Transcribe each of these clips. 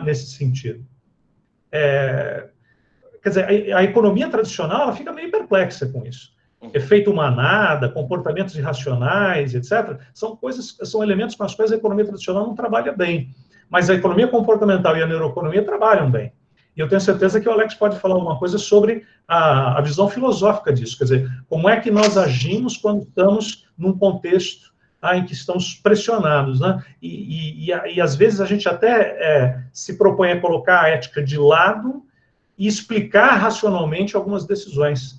nesse sentido. Quer dizer, a economia tradicional ela fica meio perplexa com isso. Efeito manada, comportamentos irracionais, etc., são elementos com os quais a economia tradicional não trabalha bem. Mas a economia comportamental e a neuroeconomia trabalham bem. E eu tenho certeza que o Alex pode falar alguma coisa sobre a visão filosófica disso. Quer dizer, como é que nós agimos quando estamos num contexto em que estamos pressionados, né? E às vezes a gente até se propõe a colocar a ética de lado e explicar racionalmente algumas decisões.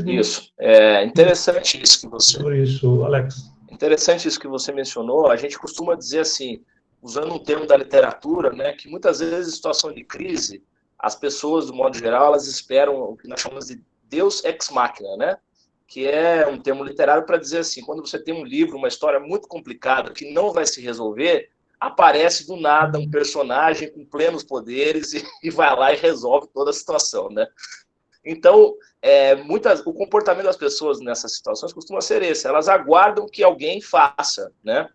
Isso. É interessante isso que você... Sobre isso, Alex. Interessante isso que você mencionou. A gente costuma dizer assim, usando um termo da literatura, né, que muitas vezes em situação de crise, as pessoas, do modo geral, elas esperam o que nós chamamos de Deus ex machina, né? Que é um termo literário para dizer assim, quando você tem um livro, uma história muito complicada, que não vai se resolver, aparece do nada um personagem com plenos poderes e vai lá e resolve toda a situação, né? Então, o comportamento das pessoas nessas situações costuma ser esse. Elas aguardam que alguém faça, né?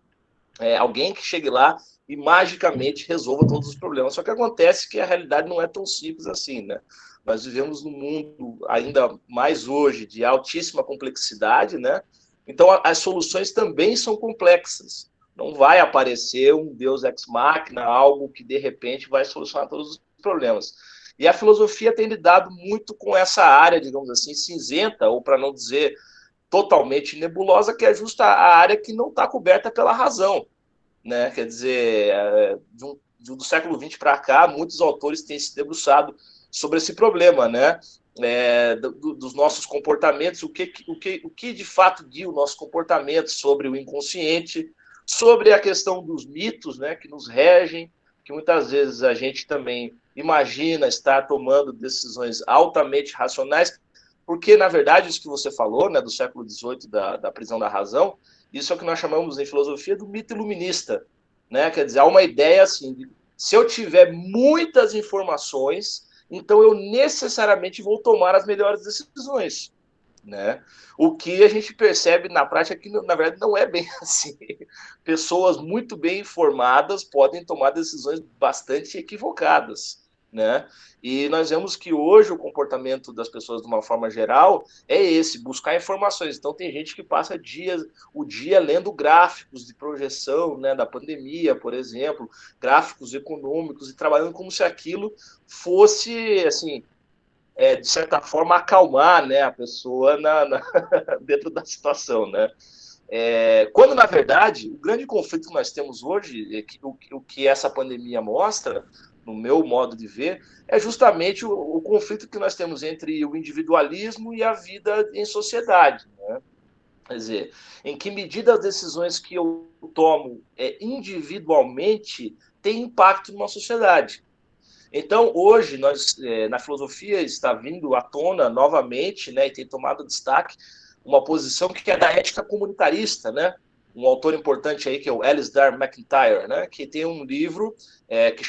Alguém que chegue lá e magicamente resolva todos os problemas. Só que acontece que a realidade não é tão simples assim, né? Nós vivemos num mundo, ainda mais hoje, de altíssima complexidade, né? Então, as soluções também são complexas. Não vai aparecer um Deus ex machina, algo que, de repente, vai solucionar todos os problemas. E a filosofia tem lidado muito com essa área, digamos assim, cinzenta, ou para não dizer totalmente nebulosa, que é justa a área que não está coberta pela razão, né? Quer dizer, do século XX para cá, muitos autores têm se debruçado sobre esse problema, né? Dos nossos comportamentos, o que de fato guia o nosso comportamento, sobre o inconsciente, sobre a questão dos mitos, né, que nos regem, que muitas vezes a gente também imagina estar tomando decisões altamente racionais, porque, na verdade, isso que você falou, né, do século XVIII, da prisão da razão, isso é o que nós chamamos em filosofia do mito iluminista, né? Quer dizer, há uma ideia assim, de, se eu tiver muitas informações, então eu necessariamente vou tomar as melhores decisões, né? O que a gente percebe na prática é que, na verdade, não é bem assim. Pessoas muito bem informadas podem tomar decisões bastante equivocadas, né? E nós vemos que hoje o comportamento das pessoas, de uma forma geral, é esse, buscar informações. Então tem gente que passa o dia lendo gráficos de projeção, né, da pandemia, por exemplo, gráficos econômicos, e trabalhando como se aquilo fosse, assim, de certa forma, acalmar, né, a pessoa dentro da situação, né? Quando, na verdade, o grande conflito que nós temos hoje, o que essa pandemia mostra, no meu modo de ver, é justamente o conflito que nós temos entre o individualismo e a vida em sociedade, né? Quer dizer, em que medida as decisões que eu tomo individualmente têm impacto numa sociedade. Então, hoje, nós, na filosofia, está vindo à tona novamente, né, e tem tomado destaque uma posição que é da ética comunitarista, né? Um autor importante aí, que é o Alasdair MacIntyre, né, que tem um livro que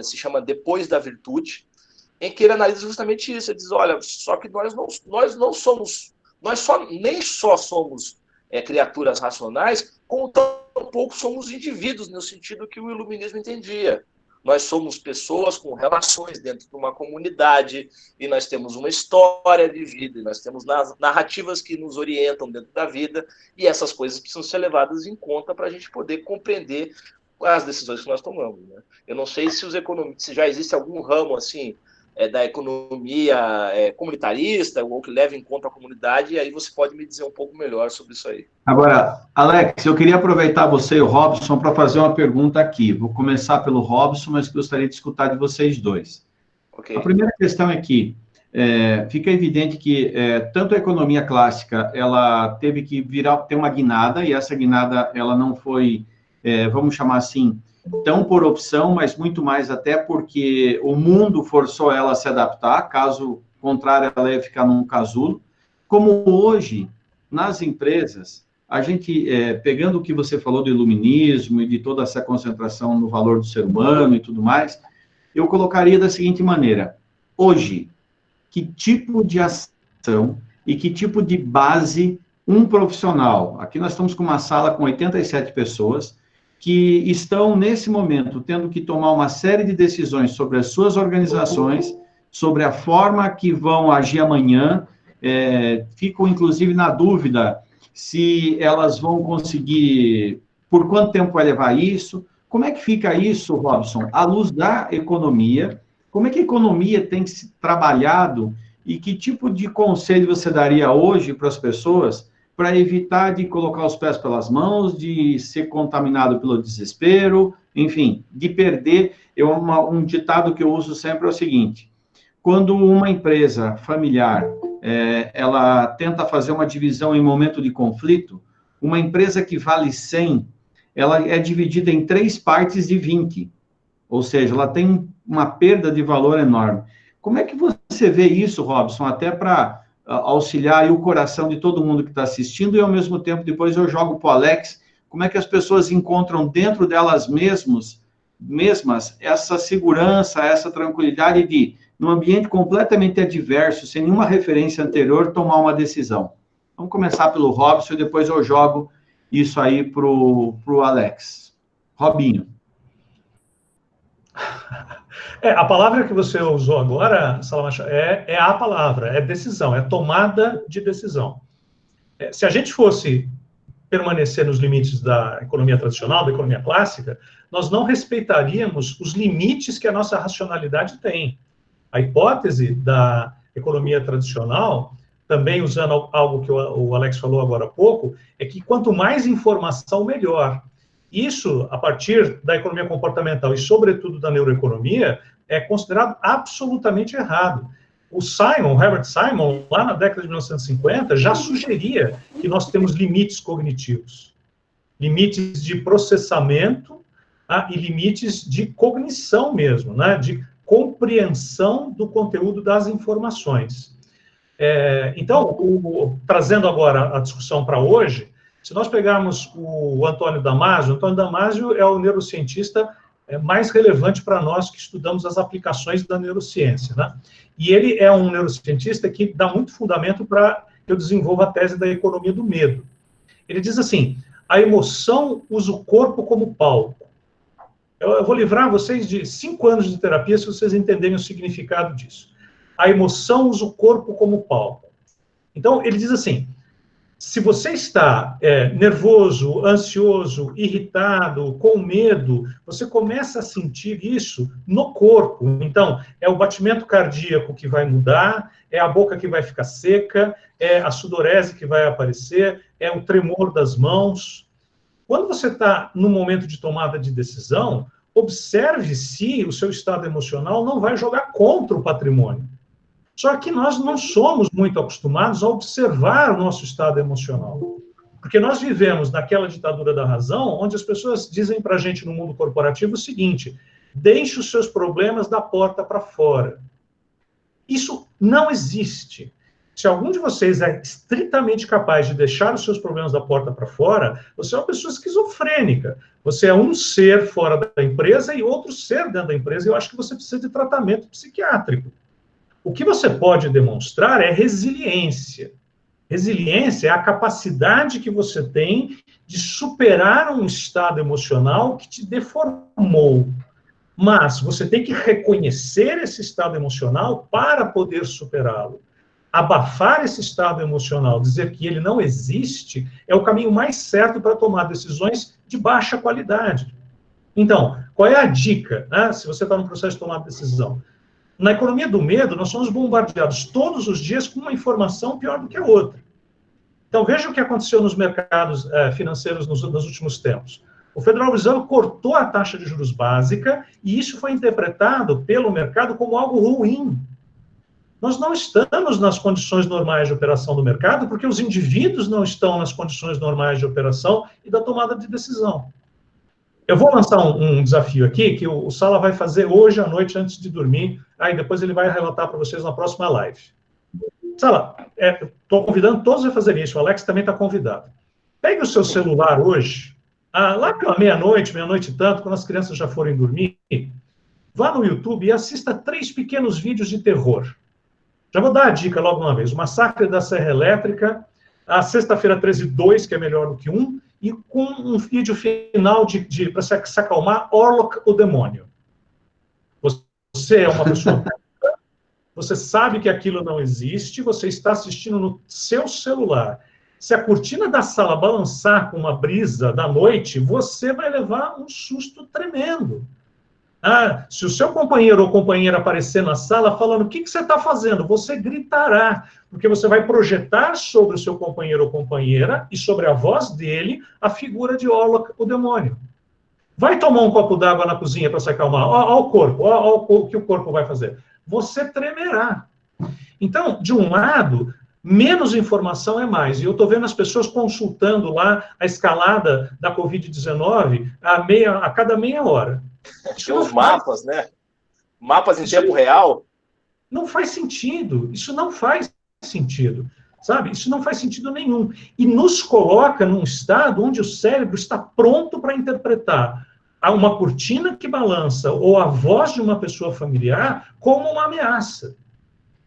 se chama Depois da Virtude, em que ele analisa justamente isso. Ele diz, olha, só que nós não somos, nem só somos criaturas racionais, como tampouco somos indivíduos, no sentido que o iluminismo entendia. Nós somos pessoas com relações dentro de uma comunidade, e nós temos uma história de vida, e nós temos narrativas que nos orientam dentro da vida, e essas coisas precisam ser levadas em conta para a gente poder compreender as decisões que nós tomamos, né? Eu não sei se já existe algum ramo assim da economia comunitarista, ou que leva em conta a comunidade, e aí você pode me dizer um pouco melhor sobre isso aí. Agora, Alex, eu queria aproveitar você e o Robson para fazer uma pergunta aqui. Vou começar pelo Robson, mas gostaria de escutar de vocês dois. Okay. A primeira questão é que fica evidente que tanto a economia clássica, ela teve que ter uma guinada, e essa guinada ela não foi, vamos chamar assim, tão por opção, mas muito mais até porque o mundo forçou ela a se adaptar, caso contrário, ela ia ficar num casulo. Como hoje, nas empresas, a gente, pegando o que você falou do iluminismo e de toda essa concentração no valor do ser humano e tudo mais, eu colocaria da seguinte maneira: hoje, que tipo de ação e que tipo de base um profissional, aqui nós estamos com uma sala com 87 pessoas, que estão, nesse momento, tendo que tomar uma série de decisões sobre as suas organizações, sobre a forma que vão agir amanhã, ficam, inclusive, na dúvida se elas vão conseguir, por quanto tempo vai levar isso. Como é que fica isso, Robson, à luz da economia? Como é que a economia tem se trabalhado e que tipo de conselho você daria hoje para as pessoas para evitar de colocar os pés pelas mãos, de ser contaminado pelo desespero, enfim, de perder? Um ditado que eu uso sempre é o seguinte: quando uma empresa familiar ela tenta fazer uma divisão em momento de conflito, uma empresa que vale 100, ela é dividida em 3 partes de 20, ou seja, ela tem uma perda de valor enorme. Como é que você vê isso, Robson, até para auxiliar aí o coração de todo mundo que está assistindo, e ao mesmo tempo, depois eu jogo para o Alex, como é que as pessoas encontram dentro delas mesmas essa segurança, essa tranquilidade de, num ambiente completamente adverso, sem nenhuma referência anterior, tomar uma decisão? Vamos começar pelo Robson e depois eu jogo isso aí para o Alex. Robinho. A palavra que você usou agora, Salamacha, é a palavra, é decisão, é tomada de decisão. Se a gente fosse permanecer nos limites da economia tradicional, da economia clássica, nós não respeitaríamos os limites que a nossa racionalidade tem. A hipótese da economia tradicional, também usando algo que o Alex falou agora há pouco, é que quanto mais informação, melhor. Isso, a partir da economia comportamental e, sobretudo, da neuroeconomia, é considerado absolutamente errado. O Herbert Simon, lá na década de 1950, já sugeria que nós temos limites cognitivos, limites de processamento e limites de cognição mesmo, né, de compreensão do conteúdo das informações. Então, trazendo agora a discussão para hoje, se nós pegarmos o Antônio Damasio é o neurocientista mais relevante para nós que estudamos as aplicações da neurociência, né? E ele é um neurocientista que dá muito fundamento para que eu desenvolva a tese da economia do medo. Ele diz assim: a emoção usa o corpo como palco. Eu vou livrar vocês de 5 anos de terapia se vocês entenderem o significado disso. A emoção usa o corpo como palco. Então, ele diz assim: se você está nervoso, ansioso, irritado, com medo, você começa a sentir isso no corpo. Então, é o batimento cardíaco que vai mudar, é a boca que vai ficar seca, é a sudorese que vai aparecer, é o tremor das mãos. Quando você está no momento de tomada de decisão, observe se o seu estado emocional não vai jogar contra o patrimônio. Só que nós não somos muito acostumados a observar o nosso estado emocional. Porque nós vivemos naquela ditadura da razão, onde as pessoas dizem para a gente no mundo corporativo o seguinte: deixe os seus problemas da porta para fora. Isso não existe. Se algum de vocês é estritamente capaz de deixar os seus problemas da porta para fora, você é uma pessoa esquizofrênica. Você é um ser fora da empresa e outro ser dentro da empresa, e eu acho que você precisa de tratamento psiquiátrico. O que você pode demonstrar é resiliência. Resiliência é a capacidade que você tem de superar um estado emocional que te deformou. Mas você tem que reconhecer esse estado emocional para poder superá-lo. Abafar esse estado emocional, dizer que ele não existe, é o caminho mais certo para tomar decisões de baixa qualidade. Então, qual é a dica, né, se você está no processo de tomar decisão? Na economia do medo, nós somos bombardeados todos os dias com uma informação pior do que a outra. Então, veja o que aconteceu nos mercados financeiros nos últimos tempos. O Federal Reserve cortou a taxa de juros básica e isso foi interpretado pelo mercado como algo ruim. Nós não estamos nas condições normais de operação do mercado porque os indivíduos não estão nas condições normais de operação e da tomada de decisão. Eu vou lançar um desafio aqui, que o Sala vai fazer hoje à noite, antes de dormir, aí depois ele vai relatar para vocês na próxima live. Sala, estou convidando todos a fazerem isso, o Alex também está convidado. Pegue o seu celular hoje, lá pela meia-noite e tanto, quando as crianças já forem dormir, vá no YouTube e assista 3 pequenos vídeos de terror. Já vou dar a dica logo uma vez: o Massacre da Serra Elétrica, a Sexta-feira 13/2, que é melhor do que 1, e com um vídeo final para se acalmar, Orlok, o demônio. Você é uma pessoa... Você sabe que aquilo não existe, você está assistindo no seu celular. Se a cortina da sala balançar com uma brisa da noite, você vai levar um susto tremendo. Se o seu companheiro ou companheira aparecer na sala falando o que você está fazendo, você gritará, porque você vai projetar sobre o seu companheiro ou companheira e sobre a voz dele a figura de Orlok, o demônio. Vai tomar um copo d'água na cozinha para se acalmar. Olha o corpo, olha o que o corpo vai fazer. Você tremerá. Então, de um lado, menos informação é mais. E eu estou vendo as pessoas consultando lá a escalada da Covid-19 a cada meia hora. Tem os mapas, né? Mapas em tempo real. Não faz sentido. Isso não faz sentido. Sabe? Isso não faz sentido nenhum. E nos coloca num estado onde o cérebro está pronto para interpretar uma cortina que balança ou a voz de uma pessoa familiar como uma ameaça.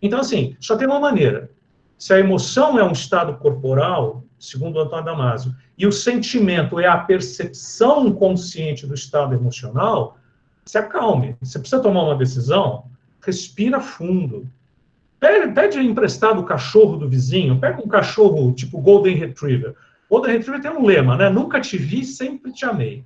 Então, assim, só tem uma maneira. Se a emoção é um estado corporal, segundo o Antônio Damasio, e o sentimento é a percepção consciente do estado emocional, se acalme. Você precisa tomar uma decisão, respira fundo. Pede emprestado o cachorro do vizinho, pega um cachorro tipo Golden Retriever. Golden Retriever tem um lema, né? Nunca te vi, sempre te amei.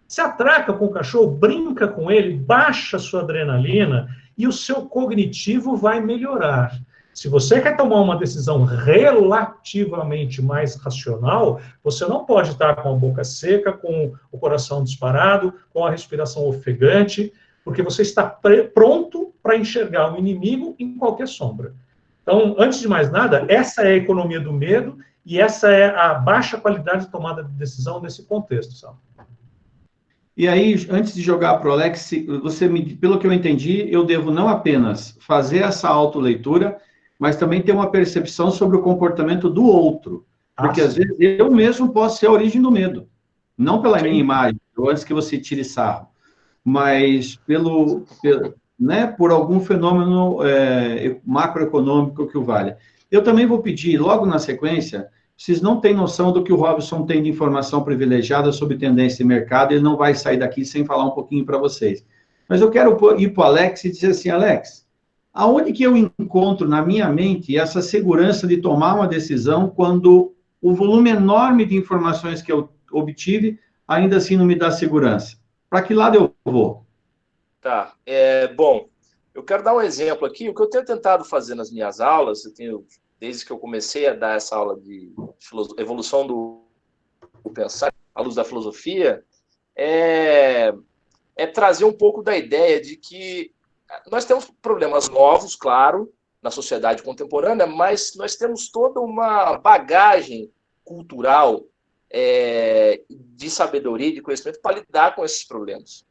Se atraca com o cachorro, brinca com ele, baixa a sua adrenalina e o seu cognitivo vai melhorar. Se você quer tomar uma decisão relativamente mais racional, você não pode estar com a boca seca, com o coração disparado, com a respiração ofegante, porque você está pronto para enxergar o inimigo em qualquer sombra. Então, antes de mais nada, essa é a economia do medo e essa é a baixa qualidade de tomada de decisão nesse contexto, sabe? E aí, antes de jogar para o Alex, pelo que eu entendi, eu devo não apenas fazer essa autoleitura, mas também ter uma percepção sobre o comportamento do outro. Porque, às vezes, eu mesmo posso ser a origem do medo. Não pela minha imagem, ou antes que você tire sarro, mas por algum fenômeno macroeconômico que o valha. Eu também vou pedir, logo na sequência, vocês não têm noção do que o Robson tem de informação privilegiada sobre tendência de mercado, ele não vai sair daqui sem falar um pouquinho para vocês. Mas eu quero ir para o Alex e dizer assim, Alex, aonde que eu encontro na minha mente essa segurança de tomar uma decisão quando o volume enorme de informações que eu obtive ainda assim não me dá segurança? Para que lado eu vou? Tá, bom, eu quero dar um exemplo aqui, o que eu tenho tentado fazer nas minhas aulas, desde que eu comecei a dar essa aula de evolução do pensar, à luz da filosofia, é trazer um pouco da ideia de que nós temos problemas novos, claro, na sociedade contemporânea, mas nós temos toda uma bagagem cultural de sabedoria e de conhecimento para lidar com esses problemas.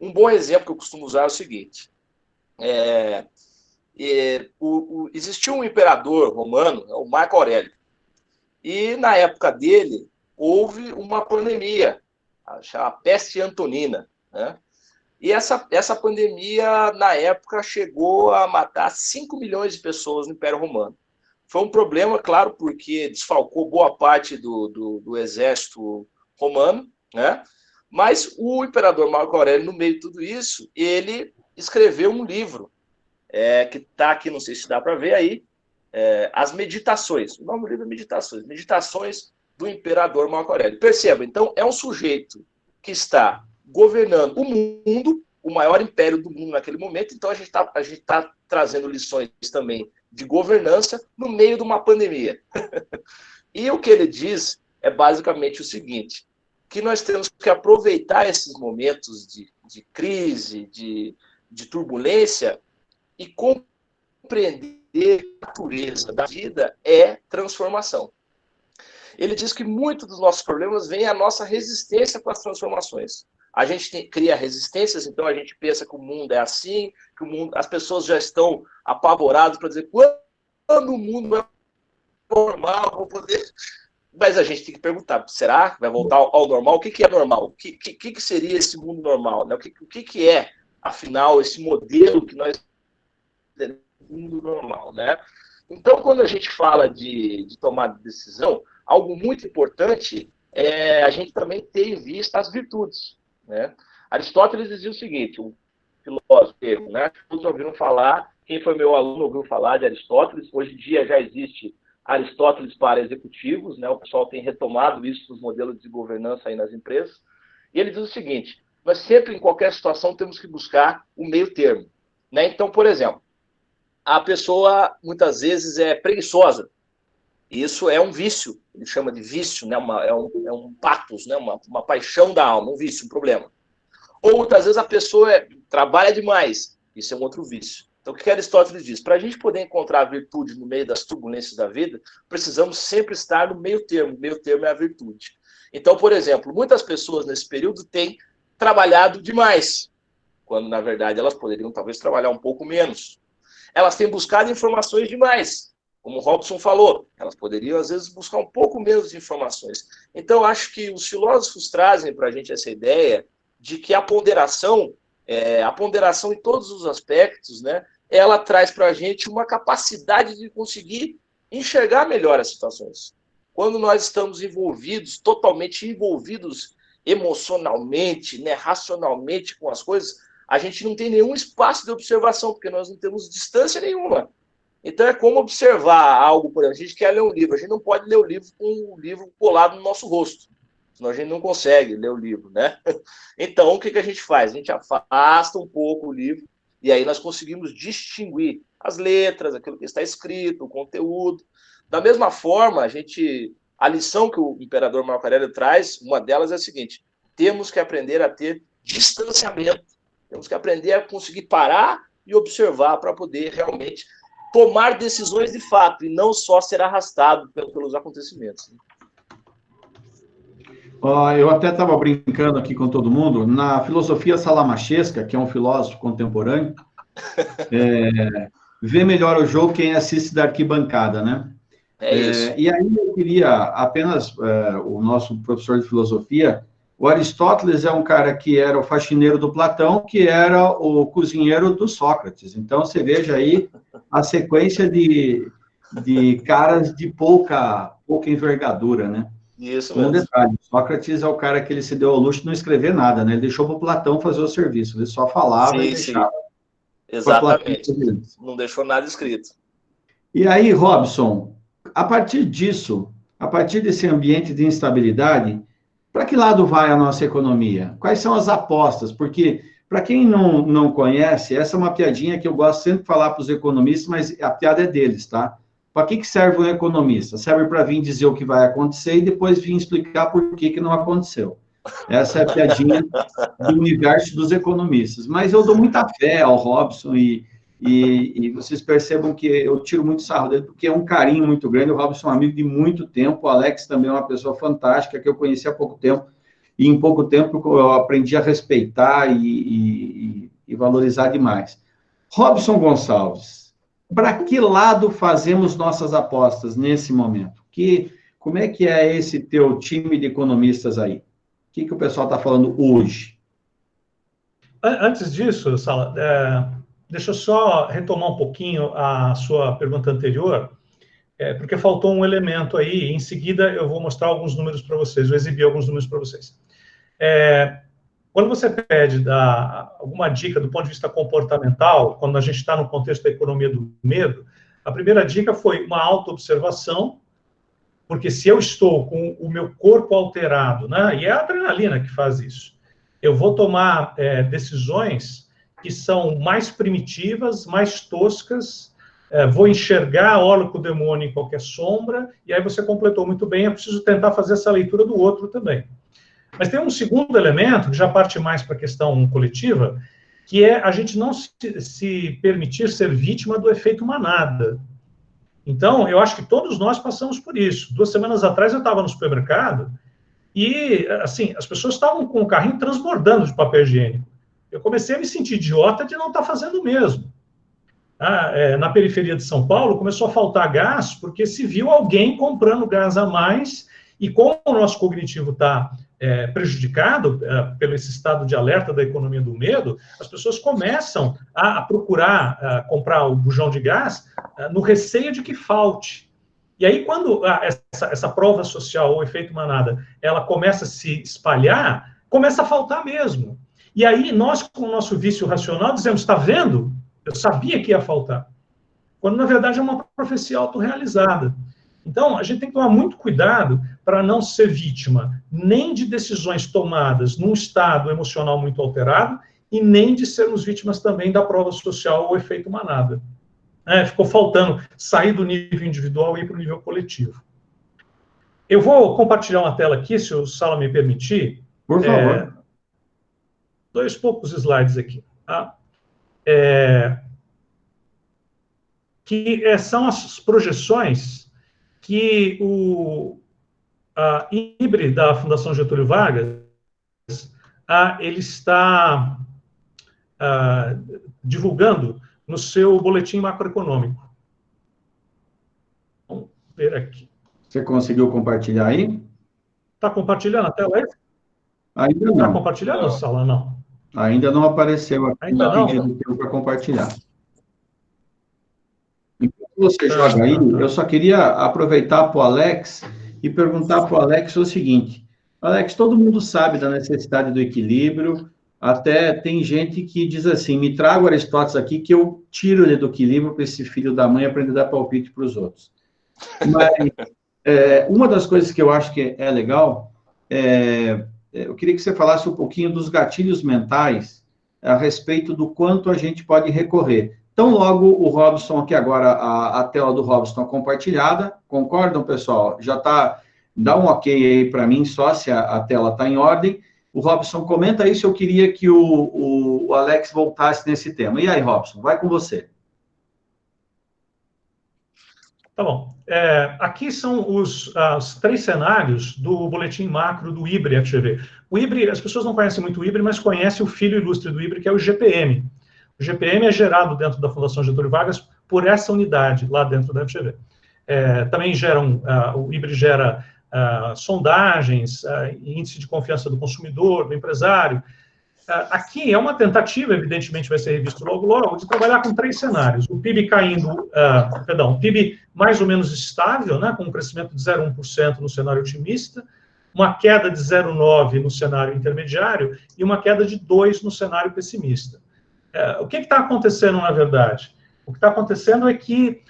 Um bom exemplo que eu costumo usar é o seguinte. Existiu um imperador romano, o Marco Aurélio, e na época dele houve uma pandemia, a peste antonina, né? E essa pandemia, na época, chegou a matar 5 milhões de pessoas no Império Romano. Foi um problema, claro, porque desfalcou boa parte do exército romano, né? Mas o imperador Marco Aurélio, no meio de tudo isso, ele escreveu um livro, que está aqui, não sei se dá para ver aí, As Meditações. O nome do livro é Meditações. Meditações do imperador Marco Aurélio. Perceba, então, é um sujeito que está governando o mundo, o maior império do mundo naquele momento, então a gente tá trazendo lições também de governança no meio de uma pandemia. E o que ele diz é basicamente o seguinte, que nós temos que aproveitar esses momentos de crise, de turbulência, e compreender a natureza da vida é transformação. Ele diz que muito dos nossos problemas vem a nossa resistência com as transformações. A gente cria resistências, então a gente pensa que o mundo é assim, que as pessoas já estão apavoradas para dizer quando o mundo é normal, vou poder... Mas a gente tem que perguntar, será que vai voltar ao normal? O que é normal? O que seria esse mundo normal? Né? O que é, afinal, esse modelo que nós temos mundo normal? Né? Então, quando a gente fala de tomar decisão, algo muito importante a gente também ter em vista as virtudes, né? Aristóteles dizia o seguinte, um filósofo grego, né? Todos ouviram falar, quem foi meu aluno ouviu falar de Aristóteles. Hoje em dia já existe Aristóteles para executivos, né? O pessoal tem retomado isso nos modelos de governança aí nas empresas. E ele diz o seguinte, nós sempre, em qualquer situação, temos que buscar o meio termo, né? Então, por exemplo, a pessoa, muitas vezes, é preguiçosa. Isso é um vício, ele chama de vício, né? É um patos, né? Uma paixão da alma, um vício, um problema. Ou, muitas vezes, a pessoa trabalha demais. Isso é um outro vício. Então, o que Aristóteles diz? Para a gente poder encontrar a virtude no meio das turbulências da vida, precisamos sempre estar no meio termo. O meio termo é a virtude. Então, por exemplo, muitas pessoas nesse período têm trabalhado demais, quando, na verdade, elas poderiam, talvez, trabalhar um pouco menos. Elas têm buscado informações demais, como o Robson falou. Elas poderiam, às vezes, buscar um pouco menos de informações. Então, eu acho que os filósofos trazem para a gente essa ideia de que a ponderação em todos os aspectos, né, ela traz para a gente uma capacidade de conseguir enxergar melhor as situações. Quando nós estamos envolvidos, totalmente envolvidos emocionalmente, né, racionalmente com as coisas, a gente não tem nenhum espaço de observação, porque nós não temos distância nenhuma. Então é como observar algo, por exemplo, a gente quer ler um livro, a gente não pode ler o livro com o livro colado no nosso rosto, senão a gente não consegue ler o livro, né? Então o que a gente faz? A gente afasta um pouco o livro, e aí nós conseguimos distinguir as letras, aquilo que está escrito, o conteúdo. Da mesma forma, a lição que o imperador Marco Aurélio traz, uma delas é a seguinte, temos que aprender a ter distanciamento, temos que aprender a conseguir parar e observar para poder realmente tomar decisões de fato, e não só ser arrastado pelos acontecimentos. Eu até estava brincando aqui com todo mundo, na filosofia salamachesca, que é um filósofo contemporâneo, vê melhor o jogo quem assiste da arquibancada, né? Isso. E aí eu queria apenas, o nosso professor de filosofia, o Aristóteles é um cara que era o faxineiro do Platão, que era o cozinheiro do Sócrates. Então, você veja aí a sequência de caras de pouca envergadura, né? Isso mesmo. Um detalhe, Sócrates é o cara que ele se deu ao luxo de não escrever nada, né? Ele deixou para o Platão fazer o serviço, ele só falava e deixava. Exatamente, não deixou nada escrito. E aí, Robson, a partir disso, a partir desse ambiente de instabilidade, para que lado vai a nossa economia? Quais são as apostas? Porque, para quem não conhece, essa é uma piadinha que eu gosto sempre de falar para os economistas, mas a piada é deles, tá? Para que serve um economista? Serve para vir dizer o que vai acontecer e depois vir explicar por que não aconteceu. Essa é a piadinha do universo dos economistas. Mas eu dou muita fé ao Robson e vocês percebam que eu tiro muito sarro dele, porque é um carinho muito grande. O Robson é um amigo de muito tempo, o Alex também é uma pessoa fantástica, que eu conheci há pouco tempo, e em pouco tempo eu aprendi a respeitar e valorizar demais. Robson Gonçalves, para que lado fazemos nossas apostas nesse momento? Como é que é esse teu time de economistas aí? O que o pessoal está falando hoje? Antes disso, Sala, deixa eu só retomar um pouquinho a sua pergunta anterior, porque faltou um elemento aí. Em seguida, eu vou mostrar alguns números para vocês, vou exibir alguns números para vocês. Quando você pede alguma dica do ponto de vista comportamental, quando a gente está no contexto da economia do medo, a primeira dica foi uma autoobservação, porque se eu estou com o meu corpo alterado, né, e é a adrenalina que faz isso, eu vou tomar decisões que são mais primitivas, mais toscas, vou enxergar olho com o demônio em qualquer sombra, e aí você completou muito bem, é preciso tentar fazer essa leitura do outro também. Mas tem um segundo elemento, que já parte mais para a questão coletiva, que é a gente não se permitir ser vítima do efeito manada. Então, eu acho que todos nós passamos por isso. 2 semanas atrás eu estava no supermercado e, assim, as pessoas estavam com o carrinho transbordando de papel higiênico. Eu comecei a me sentir idiota de não estar fazendo o mesmo. Na periferia de São Paulo começou a faltar gás porque se viu alguém comprando gás a mais e como o nosso cognitivo está prejudicado pelo esse estado de alerta da economia do medo, as pessoas começam a procurar comprar o bujão de gás no receio de que falte. E aí, quando essa prova social, o efeito manada, ela começa a se espalhar, começa a faltar mesmo. E aí, nós, com o nosso vício racional, dizemos, está vendo? Eu sabia que ia faltar. Quando, na verdade, é uma profecia autorrealizada. Então, a gente tem que tomar muito cuidado para não ser vítima nem de decisões tomadas num estado emocional muito alterado e nem de sermos vítimas também da prova social ou efeito manada. Ficou faltando sair do nível individual e ir para o nível coletivo. Eu vou compartilhar uma tela aqui, se o Sala me permitir. Por favor. 2 poucos slides aqui. Tá? Que são as projeções que a IBRE, da Fundação Getúlio Vargas, ele está divulgando no seu boletim macroeconômico. Vamos ver aqui. Você conseguiu compartilhar aí? Está compartilhando a tela aí? Ainda não. Está compartilhando, Sala? Não. Ainda não apareceu aqui Ainda no não? pedido para compartilhar. Enquanto você joga aí, eu só queria aproveitar para o Alex e perguntar para o Alex o seguinte. Alex, todo mundo sabe da necessidade do equilíbrio, até tem gente que diz assim, me traga o Aristóteles aqui que eu tiro ele do equilíbrio para esse filho da mãe aprender a dar palpite para os outros. Mas uma das coisas que eu acho que é legal, eu queria que você falasse um pouquinho dos gatilhos mentais a respeito do quanto a gente pode recorrer. Então, logo, o Robson, aqui agora, a tela do Robson está compartilhada. Concordam, pessoal? Já está... Dá um ok aí para mim, só se a tela está em ordem. O Robson, comenta aí se eu queria que o Alex voltasse nesse tema. E aí, Robson, vai com você. Tá bom. Aqui são os 3 cenários do boletim macro do IBRE FGV. O IBRE, as pessoas não conhecem muito o IBRE, mas conhecem o filho ilustre do IBRE, que é o GPM. O GPM é gerado dentro da Fundação Getúlio Vargas por essa unidade, lá dentro da FGV. Também o IBRE gera sondagens, índice de confiança do consumidor, do empresário. Aqui é uma tentativa, evidentemente vai ser revisto logo, de trabalhar com 3 cenários. O PIB caindo, o PIB mais ou menos estável, né, com um crescimento de 0,1% no cenário otimista, uma queda de 0,9% no cenário intermediário e uma queda de 2% no cenário pessimista. O que está acontecendo, na verdade? O que está acontecendo é que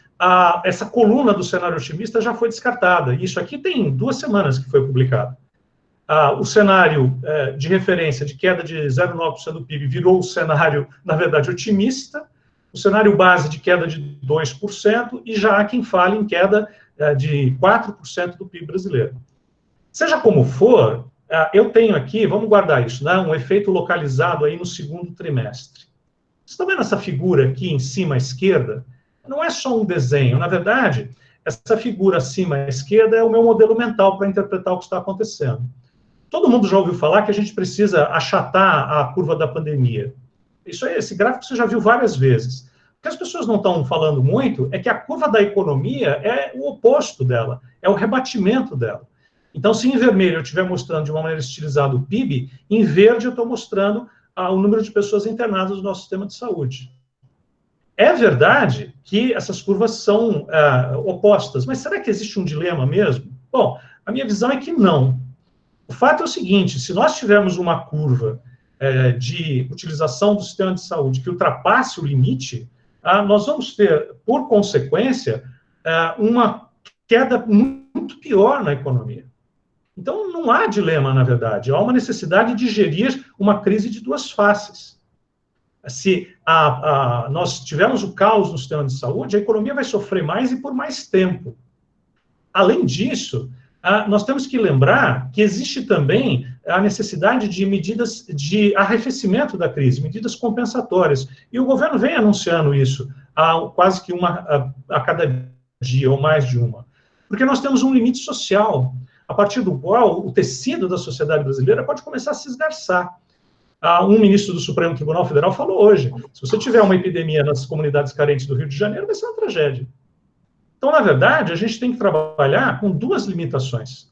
essa coluna do cenário otimista já foi descartada. Isso aqui tem 2 semanas que foi publicado. O cenário de referência de queda de 0,9% do PIB virou o cenário, na verdade, otimista, o cenário base de queda de 2%, e já há quem fale em queda de 4% do PIB brasileiro. Seja como for, eu tenho aqui, vamos guardar isso, né, um efeito localizado aí no 2º trimestre. Vocês estão vendo essa figura aqui em cima à esquerda? Não é só um desenho, na verdade, essa figura acima à esquerda é o meu modelo mental para interpretar o que está acontecendo. Todo mundo já ouviu falar que a gente precisa achatar a curva da pandemia. Esse gráfico você já viu várias vezes. O que as pessoas não estão falando muito é que a curva da economia é o oposto dela, é o rebatimento dela. Então, se em vermelho eu estiver mostrando de uma maneira estilizada o PIB, em verde eu estou mostrando o número de pessoas internadas no nosso sistema de saúde. É verdade que essas curvas são opostas, mas será que existe um dilema mesmo? Bom, a minha visão é que não. O fato é o seguinte, se nós tivermos uma curva de utilização do sistema de saúde que ultrapasse o limite, nós vamos ter, por consequência, uma queda muito pior na economia. Então, não há dilema, na verdade. Há uma necessidade de gerir uma crise de 2 faces. Se nós tivermos o caos no sistema de saúde, a economia vai sofrer mais e por mais tempo. Além disso, nós temos que lembrar que existe também a necessidade de medidas de arrefecimento da crise, medidas compensatórias. E o governo vem anunciando isso, quase que uma a cada dia, ou mais de uma. Porque nós temos um limite social, a partir do qual o tecido da sociedade brasileira pode começar a se esgarçar. Um ministro do Supremo Tribunal Federal falou hoje, se você tiver uma epidemia nas comunidades carentes do Rio de Janeiro, vai ser uma tragédia. Então, na verdade, a gente tem que trabalhar com 2 limitações.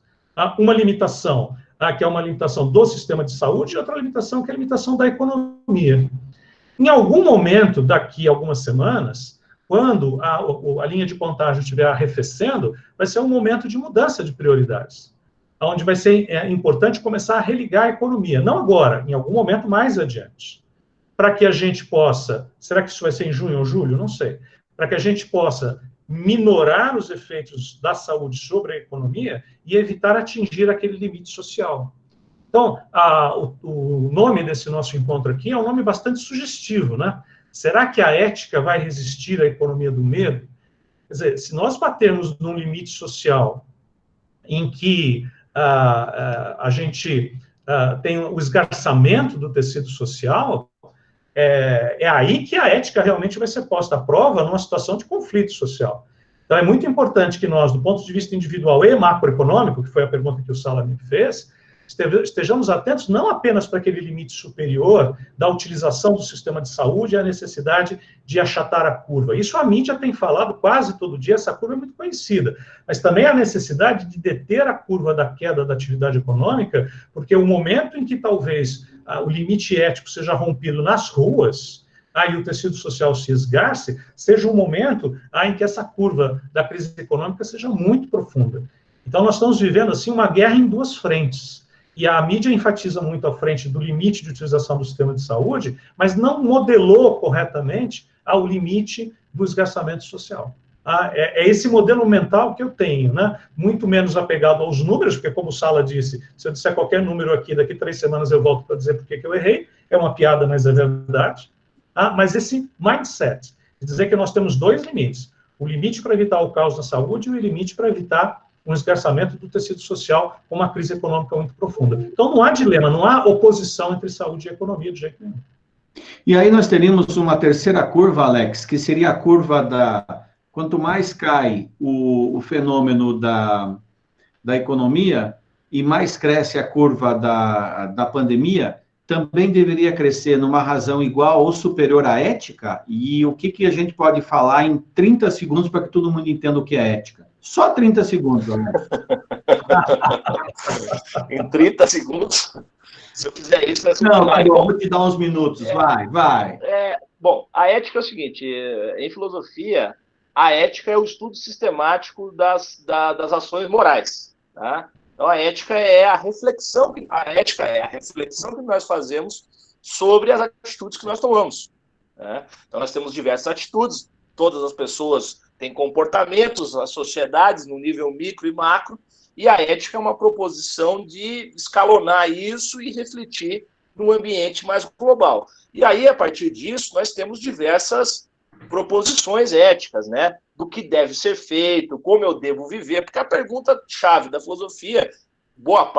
Uma limitação, que é uma limitação do sistema de saúde, e outra limitação, que é a limitação da economia. Em algum momento, daqui a algumas semanas, quando a linha de contágio estiver arrefecendo, vai ser um momento de mudança de prioridades, onde vai ser importante começar a religar a economia, não agora, em algum momento mais adiante, para que a gente possa, será que isso vai ser em junho ou julho? Não sei, para que a gente possa minorar os efeitos da saúde sobre a economia e evitar atingir aquele limite social. Então, o nome desse nosso encontro aqui é um nome bastante sugestivo, né? Será que a ética vai resistir à economia do medo? Quer dizer, se nós batermos num limite social em que a gente tem o esgarçamento do tecido social, é aí que a ética realmente vai ser posta à prova numa situação de conflito social. Então, é muito importante que nós, do ponto de vista individual e macroeconômico, que foi a pergunta que o Sala me fez, estejamos atentos não apenas para aquele limite superior da utilização do sistema de saúde e a necessidade de achatar a curva. Isso a mídia tem falado quase todo dia, essa curva é muito conhecida, mas também a necessidade de deter a curva da queda da atividade econômica, porque o momento em que talvez o limite ético seja rompido nas ruas, e o tecido social se esgarce, seja um momento em que essa curva da crise econômica seja muito profunda. Então, nós estamos vivendo, assim, uma guerra em duas frentes. E a mídia enfatiza muito à frente do limite de utilização do sistema de saúde, mas não modelou corretamente ao limite do esgarçamento social. É esse modelo mental que eu tenho, né? Muito menos apegado aos números, porque, como o Sala disse, se eu disser qualquer número aqui, daqui 3 semanas eu volto para dizer por que eu errei, é uma piada, mas é verdade. Mas esse mindset, de dizer que nós temos 2 limites, o limite para evitar o caos na saúde e o limite para evitar um esgarçamento do tecido social com uma crise econômica muito profunda. Então, não há dilema, não há oposição entre saúde e economia de jeito nenhum. E aí nós teríamos uma terceira curva, Alex, que seria a curva da... Quanto mais cai o fenômeno da economia e mais cresce a curva da pandemia, também deveria crescer numa razão igual ou superior à ética? E o que a gente pode falar em 30 segundos para que todo mundo entenda o que é ética? Só 30 segundos, Alex. Em 30 segundos? Se eu fizer isso, vai ser Não, tá bom, vou te dar uns minutos, vai. Bom, a ética é o seguinte, em filosofia, a ética é o estudo sistemático das ações morais, tá? Então, a ética é a reflexão que nós fazemos sobre as atitudes que nós tomamos, né? Então, nós temos diversas atitudes, todas as pessoas têm comportamentos, as sociedades no nível micro e macro, e a ética é uma proposição de escalonar isso e refletir num ambiente mais global. E aí, a partir disso, nós temos diversas proposições éticas, né? Do que deve ser feito, como eu devo viver, porque a pergunta-chave da filosofia, boa parte